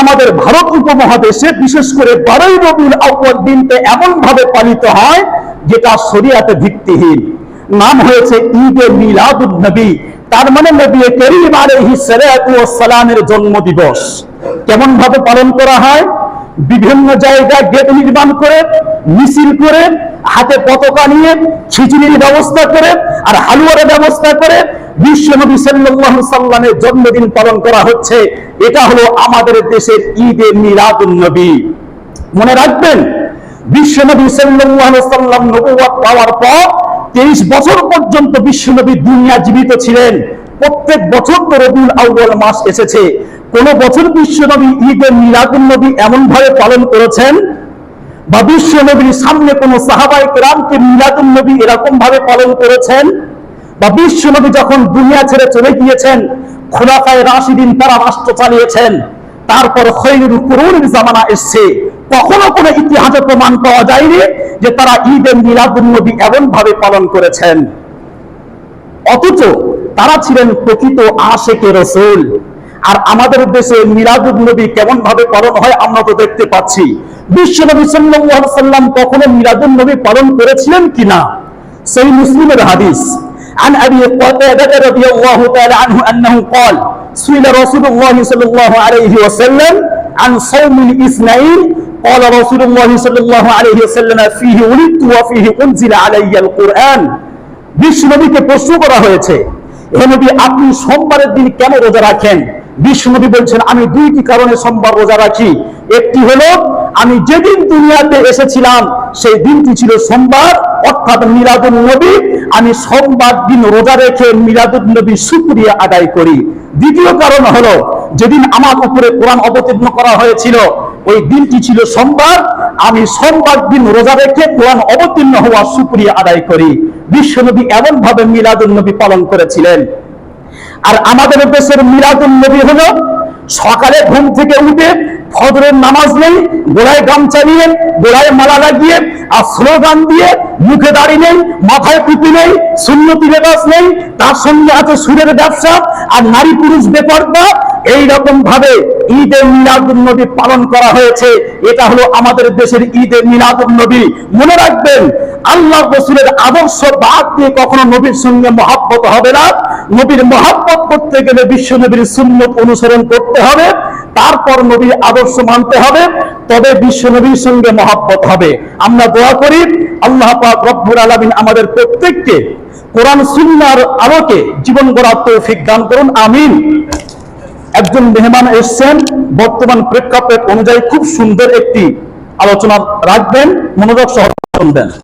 আমাদের ভারত উপমহাদেশে বিশেষ করে 12ই রবিউল আউয়াল দিনটা এমন ভাবে পালিত হয় যেটা শরীয়তে ভিত্তিহীন। নাম হয়েছে ঈদে মিলাদুন নবী, তার মানে নবী করিম আলাইহিস সালাতু ওয়াস সালামের জন্ম দিবস। কেমন ভাবে পালন করা হয়? বিভিন্ন জায়গায় গেট নির্মাণ করে, মিছিল করে, হাতে পতাকা নিয়ে, খিচুড়ির ব্যবস্থা করে আর হালুয়ার ব্যবস্থা করে বিশ্ব নবী সাল্লাল্লাহু আলাইহি সাল্লামের জন্মদিন পালন করা হচ্ছে। এটা হলো আমাদের দেশের ঈদে মিলাদুন নবী। মনে রাখবেন, বিশ্ব নবী সাল্লাল্লাহু আলাইহি সাল্লাম নবুয়ত পাওয়ার পর 23 বছর পর্যন্ত বিশ্ব নবী দুনিয়া জীবিত ছিলেন। প্রত্যেক বছর তো রবিউল আউয়াল মাস এসেছে। কোন বছর বিশ্ব নবী ঈদে মিলাদুন নবী এমন ভাবে পালন করেছেন বা বিশ্ব নবীর সামনে কোন সাহাবায়ে কেরামকে মিলাদুন নবী এরকম ভাবে পালন করেছেন, বা বিশ্ব নবী যখন দুনিয়া ছেড়ে চলে গিয়েছেন খোলাফায়ে রাশিদিন তারা রাষ্ট্র চালিয়েছেন, তারপর খৈরুল কুরুনের জামানা এসেছে, কখনো কোনো ইতিহাসে প্রমাণ পাওয়া যায়নি যে তারা ঈদে মিলাদুন নবী এমন ভাবে পালন করেছেন। অথচ তারা ছিলেন প্রকৃত আশিকে রাসূল। আর আমাদের দেশে মিলাদুন নবী কেমন ভাবে পালন হয় আমরা তো দেখতে পাচ্ছি। বিশ্ব নবী সাল্লাল্লাহু আলাইহি সাল্লাম কখনো মিলাদুন নবী পালন করেছিলেন কিনা? সহিহ মুসলিমের হাদিস, عن أبي قتادة رضي الله تعالى عنه أنه قال سئل رسول الله صلى الله عليه وسلم عن صوم الاثنين قال رسول الله صلى الله عليه وسلم فيه ولدت وفيه أنزل علي القرآن। বিশ্ব নবীকে প্রশ্ন করা হয়েছে, হে নবী আপনি সোমবারের দিন কেন রোজা রাখেন? বিশ্ব নবী বলছেন, আমি দুইটি কারণে সোমবার রোজা রাখি। একটি হলো আমি যেদিন দুনিয়াতে এসেছিলাম সেই দিনটি ছিল সোমবার, অর্থাৎ মিলাদুন নবী। আমি সোমবার দিন রোজা রেখে মিলাদুন নবী শুকরিয়া আদায় করি। দ্বিতীয় কারণ হলো যেদিন আমার উপরে কোরআন অবতীর্ণ করা হয়েছিল ওই দিনটি ছিল সোমবার, আমি সোমবার দিন রোজা রেখে কোরআন অবতীর্ণ হওয়া শুকরিয়া আদায় করি। বিশ্ব নবী এমন ভাবে মিলাদুন নবী পালন করেছিলেন। আর আমাদের দেশের মিলাদুন নবী হলো সকালে ঘুম থেকে উঠে ফজরের নামাজ নেই, গোড়ায় গামছা নিয়ে, গোড়ায় মালা লাগিয়ে আর স্লোগান দিয়ে, মুখে দাড়ি নেই, মাথায় টুপি নেই, সুন্নতি লেবাস নেই, তার সঙ্গে আছে সুরের ব্যবসা আর নারী পুরুষ বেপরদা। এইরকম ভাবে ঈদে মিলাদুন নবী পালন করা হয়েছে। এটা হলো আমাদের দেশের ঈদে মিলাদুন নবী। মনে রাখবেন, আল্লাহ রাসূলের আদর্শ বাদ দিয়ে কখনো নবীর সঙ্গে মহব্বত হবে না। নবীর মহব্বত করতে গেলে বিশ্ব নবীর সুন্নত অনুসরণ করতে হবে, তারপর নবীর আদর্শ মানতে হবে, তবে বিশ্ব নবীর সঙ্গে মহব্বত হবে। আমরা দোয়া করি আল্লাহ পাক রব্বুল আলামিন আমাদের প্রত্যেককে কোরআন সুন্নাহর আলোকে জীবন গড়ার তৌফিক দান করুন, আমিন। একজন মেহমান এসেছেন, বর্তমান প্রেক্ষাপট অনুযায়ী খুব সুন্দর একটি আলোচনা রাখবেন, মনোযোগ সহ শুনবেন।